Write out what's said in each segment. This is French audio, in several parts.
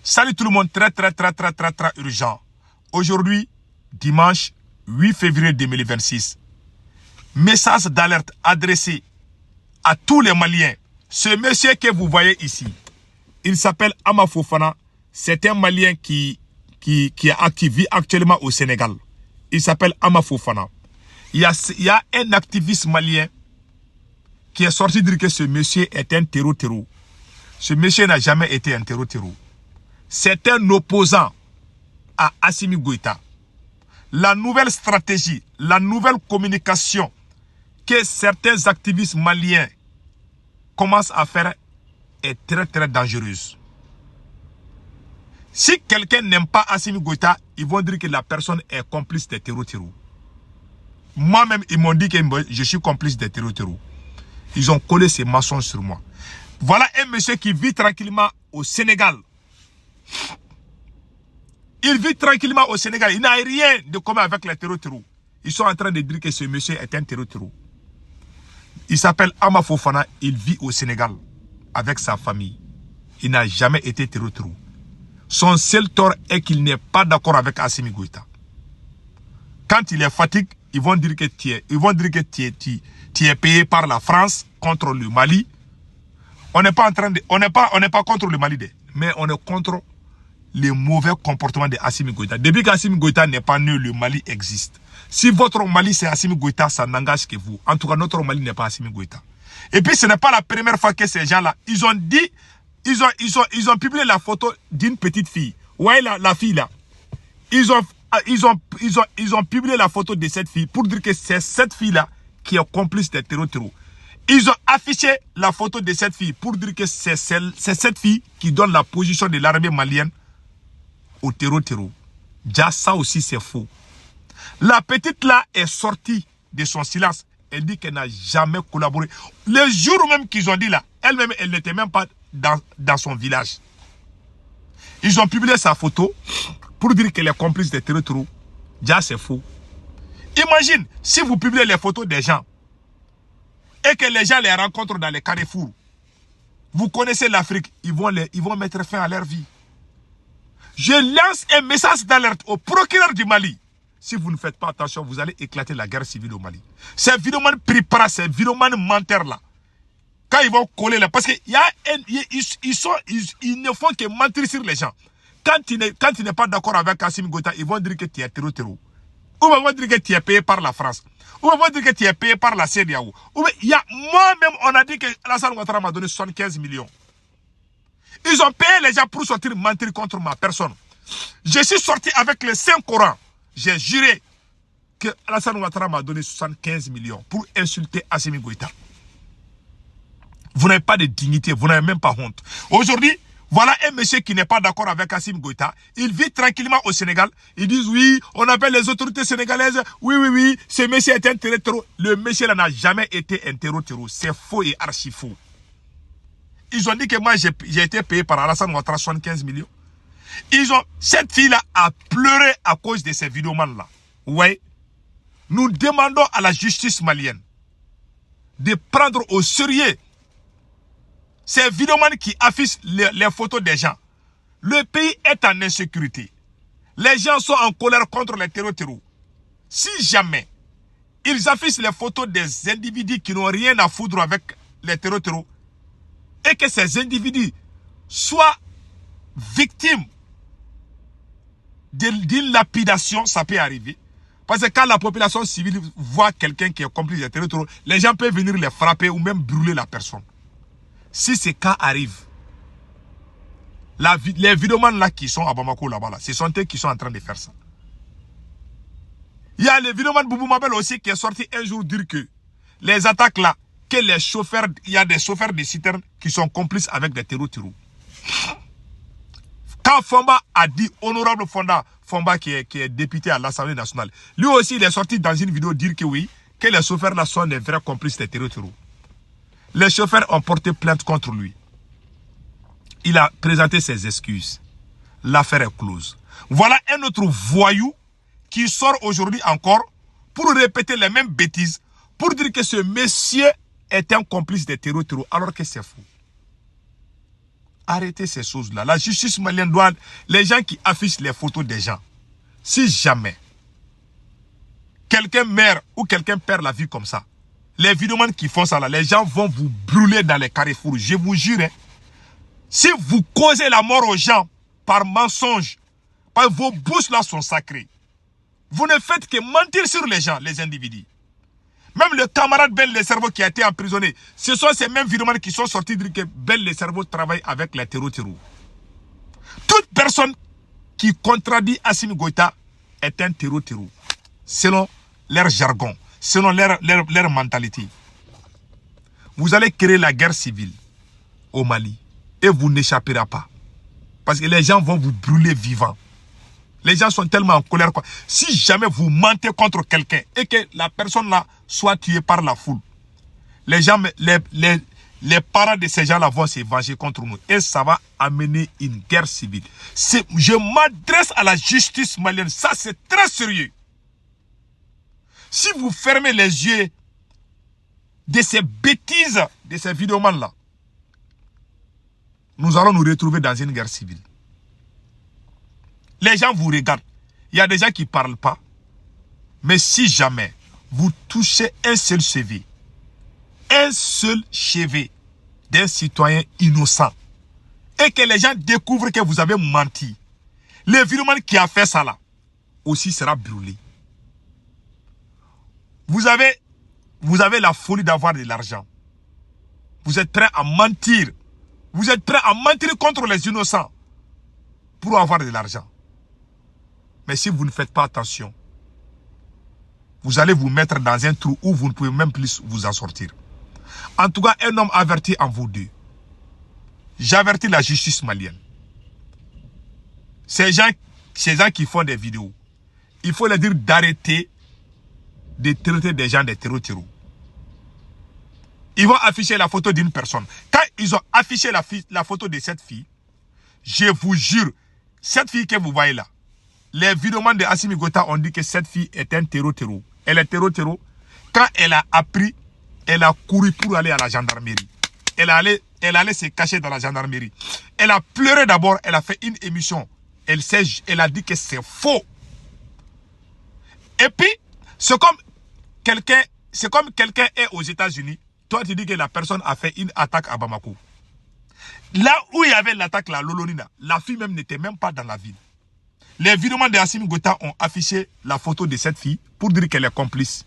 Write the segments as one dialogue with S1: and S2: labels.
S1: Salut tout le monde, très urgent. Aujourd'hui, dimanche 8 février 2026. Message d'alerte adressé à tous les Maliens. Ce monsieur que vous voyez ici, il s'appelle Ama Fofana. C'est un Malien qui vit actuellement au Sénégal. Il s'appelle Ama Fofana. Il y a un activiste malien qui est sorti dire que ce monsieur est un terreau. Ce monsieur n'a jamais été un terreau. C'est un opposant à Assimi Goïta. La nouvelle stratégie, la nouvelle communication que certains activistes maliens commencent à faire est très dangereuse. Si quelqu'un n'aime pas Assimi Goïta, ils vont dire que la personne est complice des terreaux. Moi-même, ils m'ont dit que je suis complice des terreaux. Ils ont collé ces mensonges sur moi. Voilà un monsieur qui vit tranquillement au Sénégal. Il vit tranquillement au Sénégal. Il n'a rien de commun avec les terreaux. Ils sont en train de dire que ce monsieur est un terreau. Il s'appelle Ama Fofana. Il vit au Sénégal avec sa famille. Il n'a jamais été terreau. Son seul tort est qu'il n'est pas d'accord avec Assimi Goïta. Quand il est fatigué, ils vont dire que tu es payé par la France contre le Mali. On n'est pas contre le Mali, mais on est contre les mauvais comportements de Assimi Goïta. Depuis qu'Assimi Goïta n'est pas né, le Mali existe. Si votre Mali c'est Assimi Goïta, ça n'engage que vous. En tout cas, notre Mali n'est pas Assimi Goïta. Et puis ce n'est pas la première fois que ces gens-là, ils ont dit, ils ont publié la photo d'une petite fille. Ouais, la fille là. Ils ont publié la photo de cette fille pour dire que c'est cette fille-là qui est complice des terreaux. Ils ont affiché la photo de cette fille pour dire que c'est cette fille qui donne la position de l'armée malienne au terreau. Déjà, ça aussi, c'est faux. La petite là est sortie de son silence. Elle dit qu'elle n'a jamais collaboré. Le jour même qu'ils ont dit là, elle-même, elle n'était même pas dans son village. Ils ont publié sa photo pour dire qu'elle est complice des terreaux. Déjà, c'est faux. Imagine, si vous publiez les photos des gens et que les gens les rencontrent dans les carrefours, vous connaissez l'Afrique, ils vont mettre fin à leur vie. Je lance un message d'alerte au procureur du Mali. Si vous ne faites pas attention, vous allez éclater la guerre civile au Mali. Ces vidéomans préparent, ces vidéomans menteurs là. Quand ils vont coller là, parce qu'ils ne font que mentir sur les gens. Quand tu n'es pas d'accord avec Assimi Goïta, ils vont dire que tu es terreau. Ou ils vont dire que tu es payé par la France. Ou ils vont dire que tu es payé par la CEDEAO. Moi-même, on a dit que Alassane Ouattara m'a donné 75 millions. Ils ont payé les gens pour sortir mentir contre ma personne. Je suis sorti avec le Saint-Coran. J'ai juré que Alassane Ouattara m'a donné 75 millions pour insulter Assimi Goïta. Vous n'avez pas de dignité, vous n'avez même pas honte. Aujourd'hui, voilà un monsieur qui n'est pas d'accord avec Assimi Goïta. Il vit tranquillement au Sénégal. Ils disent oui, on appelle les autorités sénégalaises. Oui, ce monsieur est un terreau. Le monsieur là n'a jamais été un terreau. C'est faux et archi faux. Ils ont dit que moi j'ai été payé par Alassane Ouattara 75 millions. Cette fille-là a pleuré à cause de ces vidéomans là. Ouais. Nous demandons à la justice malienne de prendre au sérieux ces vidéomans qui affichent les photos des gens. Le pays est en insécurité. Les gens sont en colère contre les terreaux. Si jamais ils affichent les photos des individus qui n'ont rien à foutre avec les terreaux et que ces individus soient victimes d'une lapidation, ça peut arriver. Parce que quand la population civile voit quelqu'un qui est complice des terreaux, les gens peuvent venir les frapper ou même brûler la personne. Si ces cas arrivent, les vidéomans là qui sont à Bamako là-bas, ce sont eux qui sont en train de faire ça. Il y a le vidéoman Boubou Mabel aussi qui est sorti un jour dire que les attaques là, que les chauffeurs, il y a des chauffeurs de citernes qui sont complices avec des terreaux. Quand Fomba a dit, honorable Fomba qui est député à l'Assemblée nationale, lui aussi il est sorti dans une vidéo dire que oui, que les chauffeurs là sont des vrais complices des terreaux. Les chauffeurs ont porté plainte contre lui. Il a présenté ses excuses. L'affaire est close. Voilà un autre voyou qui sort aujourd'hui encore pour répéter les mêmes bêtises, pour dire que ce monsieur est un complice des terreaux, alors que c'est faux. Arrêtez ces choses-là. La justice malienne doit... Les gens qui affichent les photos des gens, si jamais quelqu'un meurt ou quelqu'un perd la vie comme ça, les vidéomans qui font ça là, les gens vont vous brûler dans les carrefours. Je vous jure, hein, si vous causez la mort aux gens par mensonge, parce que vos bouches là sont sacrées, vous ne faites que mentir sur les gens, les individus. Même le camarade Ben Le Cerveau qui a été emprisonné, ce sont ces mêmes vidéomans qui sont sortis dire que Ben Le Cerveau travaille avec les terreaux. Toute personne qui contredit Assimi Goïta est un terreau, selon leur jargon, selon leur mentalité. Vous allez créer la guerre civile au Mali et vous n'échapperez pas. Parce que les gens vont vous brûler vivants. Les gens sont tellement en colère, quoi. Si jamais vous mentez contre quelqu'un et que la personne là soit tuée par la foule, les gens, les parents de ces gens-là vont se venger contre nous. Et ça va amener une guerre civile. Je m'adresse à la justice malienne. Ça, c'est très sérieux. Si vous fermez les yeux de ces bêtises, de ces vidéomans-là, nous allons nous retrouver dans une guerre civile. Les gens vous regardent. Il y a des gens qui ne parlent pas. Mais si jamais vous touchez un seul cheveu d'un citoyen innocent, et que les gens découvrent que vous avez menti, le virement qui a fait ça là, aussi sera brûlé. Vous avez la folie d'avoir de l'argent. Vous êtes prêt à mentir. Vous êtes prêt à mentir contre les innocents pour avoir de l'argent. Mais si vous ne faites pas attention, vous allez vous mettre dans un trou où vous ne pouvez même plus vous en sortir. En tout cas, un homme averti en vous deux. J'avertis la justice malienne. Ces gens qui font des vidéos, il faut leur dire d'arrêter de traiter des gens des terreaux. Ils vont afficher la photo d'une personne. Quand ils ont affiché la photo de cette fille, je vous jure, cette fille que vous voyez là, les vidéomans de Assimi Goïta ont dit que cette fille est un terreau. Elle est terreau. Quand elle a appris, elle a couru pour aller à la gendarmerie. Elle allait se cacher dans la gendarmerie. Elle a pleuré d'abord, elle a fait une émission. Elle a dit que c'est faux. Et puis, c'est comme quelqu'un est aux États-Unis. Toi, tu dis que la personne a fait une attaque à Bamako. Là où il y avait l'attaque, la Lolonina, la fille même n'était même pas dans la ville. Les vidéomans de Assimi Goïta ont affiché la photo de cette fille pour dire qu'elle est complice.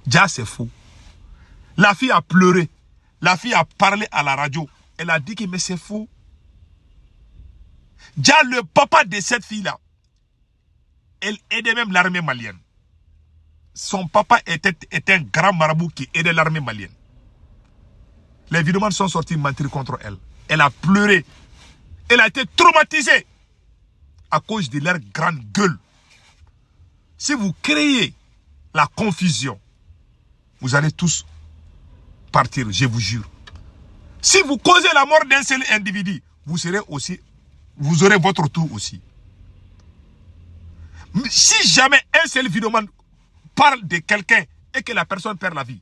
S1: Déjà, c'est faux. La fille a pleuré. La fille a parlé à la radio. Elle a dit que mais c'est faux. Déjà, le papa de cette fille-là, elle aidait même l'armée malienne. Son papa était un grand marabout qui aidait l'armée malienne. Les vidéomans sont sortis mentir contre elle. Elle a pleuré. Elle a été traumatisée à cause de leur grande gueule. Si vous créez la confusion, vous allez tous partir, je vous jure. Si vous causez la mort d'un seul individu, vous aurez votre tour aussi. Si jamais un seul vidéoman parle de quelqu'un et que la personne perd la vie,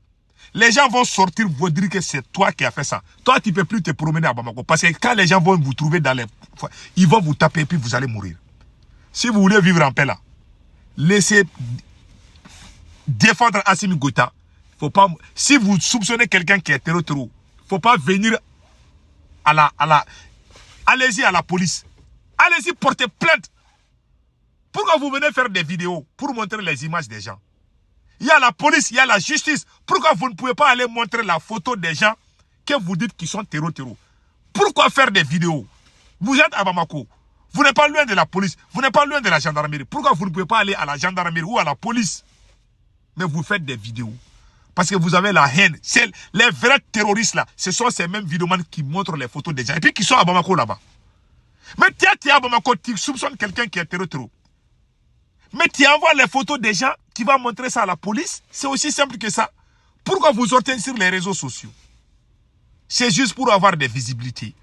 S1: les gens vont sortir, vous dire que c'est toi qui as fait ça. Toi, tu ne peux plus te promener à Bamako. Parce que quand les gens vont vous trouver dans les... Ils vont vous taper et puis vous allez mourir. Si vous voulez vivre en paix là, laissez défendre Assimi Goïta. Faut pas, si vous soupçonnez quelqu'un qui est terreau, il ne faut pas venir allez-y à la police. Allez-y porter plainte. Pourquoi vous venez faire des vidéos pour montrer les images des gens? Il y a la police, il y a la justice. Pourquoi vous ne pouvez pas aller montrer la photo des gens que vous dites qu'ils sont terreau? Pourquoi faire des vidéos? Vous êtes à Bamako. Vous n'êtes pas loin de la police. Vous n'êtes pas loin de la gendarmerie. Pourquoi vous ne pouvez pas aller à la gendarmerie ou à la police? Mais vous faites des vidéos. Parce que vous avez la haine. Les vrais terroristes là, ce sont ces mêmes vidéomans qui montrent les photos des gens. Et puis qui sont à Bamako là-bas. Mais tu es à Bamako, tu soupçonnes quelqu'un qui est terreau. Mais tu envoies les photos des gens, tu vas montrer ça à la police. C'est aussi simple que ça. Pourquoi vous sortez sur les réseaux sociaux? C'est juste pour avoir des visibilités.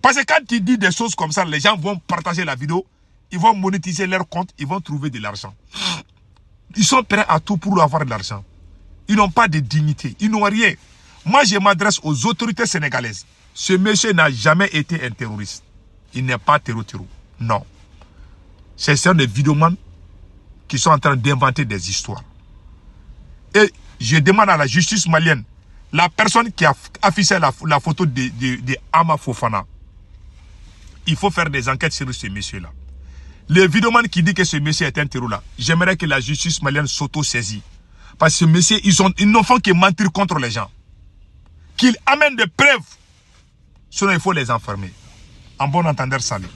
S1: Parce que quand tu dis des choses comme ça, les gens vont partager la vidéo, ils vont monétiser leur compte, ils vont trouver de l'argent. Ils sont prêts à tout pour avoir de l'argent. Ils n'ont pas de dignité, ils n'ont rien. Moi, je m'adresse aux autorités sénégalaises. Ce monsieur n'a jamais été un terroriste. Il n'est pas terroriste. Non. C'est un des vidéomans qui sont en train d'inventer des histoires. Et je demande à la justice malienne, la personne qui a affiché la photo de Ama Fofana, il faut faire des enquêtes sur ce monsieur-là. Le vidéoman qui dit que ce monsieur est un terroriste, j'aimerais que la justice malienne s'auto-saisit. Parce que ce monsieur, ils n'ont fait que mentir contre les gens. Qu'ils amènent des preuves. Sinon, il faut les enfermer. En bon entendeur, salut.